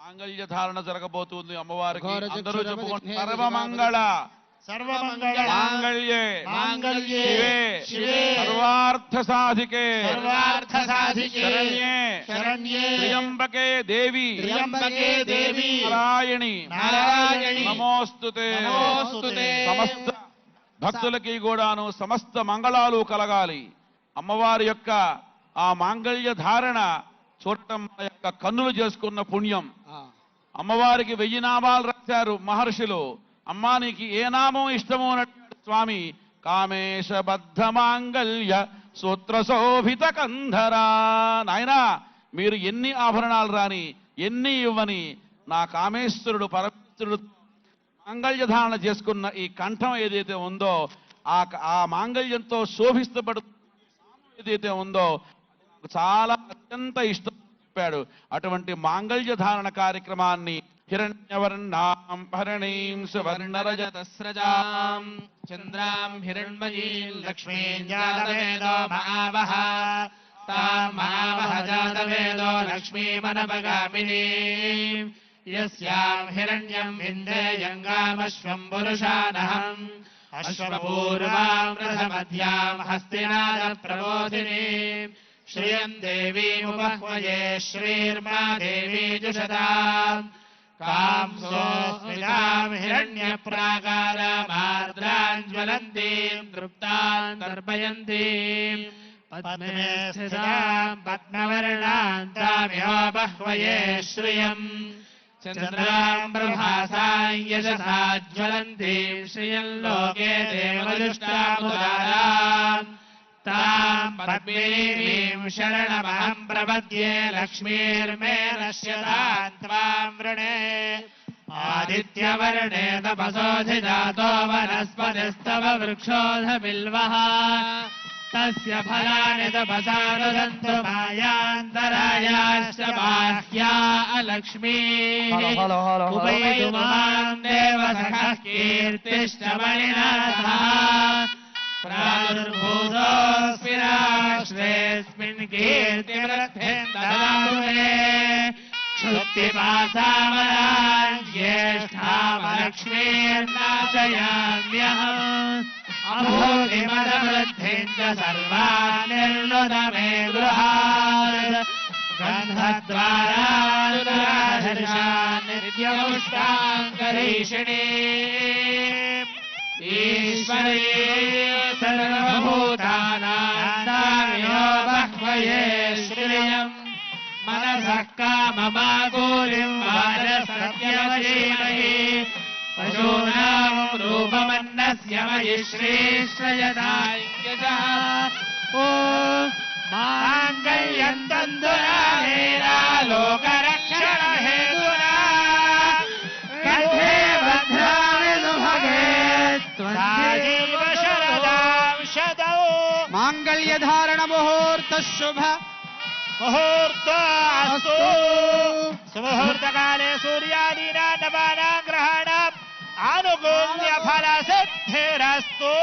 మాంగళ్య ధారణ జరగబోతుంది అమ్మవారికి. అందరూ చెప్పుకోండి. సర్వమంగళ మాంగళ్యే శివే సర్వార్థ సాధికే శరణ్యే త్ర్యంబకే దేవి నారాయణి నమోస్తుతే. సమస్త భక్తులకి కూడాను సమస్త మంగళాలు కలగాలి. అమ్మవారి యొక్క ఆ మాంగళ్య ధారణ చూడటం మన యొక్క కన్నులు చేసుకున్న పుణ్యం. అమ్మవారికి 1000 నామాలు రాశారు మహర్షులు. అమ్మా నీకు ఏ నామం ఇష్టమో అన్నట్టు స్వామి కామేశబద్ధ మాంగళ్య సూత్ర శోభిత కంధరా. నాయనా మీరు ఎన్ని ఆభరణాలు రాని ఎన్ని ఇవ్వని నా కామేశ్వరుడు పరమేశ్వరుడు మాంగళ్య ధారణ చేసుకున్న ఈ కంఠం ఏదైతే ఉందో ఆ మాంగళ్యంతో శోభిస్తపడు ఏదైతే ఉందో చాలా అత్యంత ఇష్టం చెప్పాడు. అటువంటి మాంగళ్య ధారణ కార్యక్రమాన్ని హిరణ్యవర్ణాం భరణీం సువర్ణరజతస్రజాం చంద్రాం హిరణ్మయీం లక్ష్మీం జాతవేదో మహావహ తాం మహావహ జాతవేదో లక్ష్మీమనవగామినీం యస్యాం హిరణ్యం విందేయంగామశ్వం పురుషానహం అశ్వపూర్వాం రథమధ్యాం హస్తినాద ప్రబోధినీం శ్రియం దేవీముపహ్వయే శ్రీర్మా దేవీ జుషతాం కాంసోస్మితాం హిరణ్యప్రాకారమార్ద్రాజ్వలంతీం తృప్తాం తర్పయంతీం పద్మే స్థితాం పద్మవర్ణాం తామిహోపహ్వయే శ్రియం చంద్రాం ప్రభాసాం యశసా జ్వలంతీం శ్రియం లోకే దేవజుష్టాముదారాం తాం పద్మీం శరణమహం ప్రపద్యే లక్ష్మీర్మే నశ్యతాం త్వాం వృణే ఆదిత్యవర్ణే తపసోధిజాతో వనస్పతిస్తవ వృక్షోధ బిల్వః తస్య ఫలాని తపసానుదంతు మాయాంతరాయాశ్చ బాహ్యా అలక్ష్మీః ఉపైతు మాం దేవసఖః కీర్తిశ్చ మణినాథః ప్రాదుర్భూతోऽస్మి రాష్ట్రేऽస్మిన్ కీర్తివృద్ధిం దదాతు మే క్షుత్తిపాసామరాం జ్యేష్ఠామలక్ష్మీర్నాశయామ్యహం అభూతిమదవృద్ధిం చ సర్వాన్ నిర్ణుత మే గృహాత్ గంధద్వారానురాధర్షాన్ నిత్యముష్టాం కరీషిణీం ఈశ్వరీ సర్వభూతానాం తామిహో బహ్వయే శ్రియం మనసః కామమాగూలిం వాచసత్యవశీమహి పశూనాం రూపమన్నస్య మయి శ్రీశ్రయదాయ్యజః ఓం మాంగళ్యం తంతునా హేరా లోకరక్షణ హేతునా కంఠే భద్రామి సుభగే త్వజీవ శరదాం శతౌ. మాంగళ్య ధారణ ముహూర్త శుభ ముహూర్తస్తు. సుముహూర్తకాలే సూర్యాదీనా నవానాం గ్రహాణాం ఆనుకూల్య ఫల సిద్ధిరస్తు.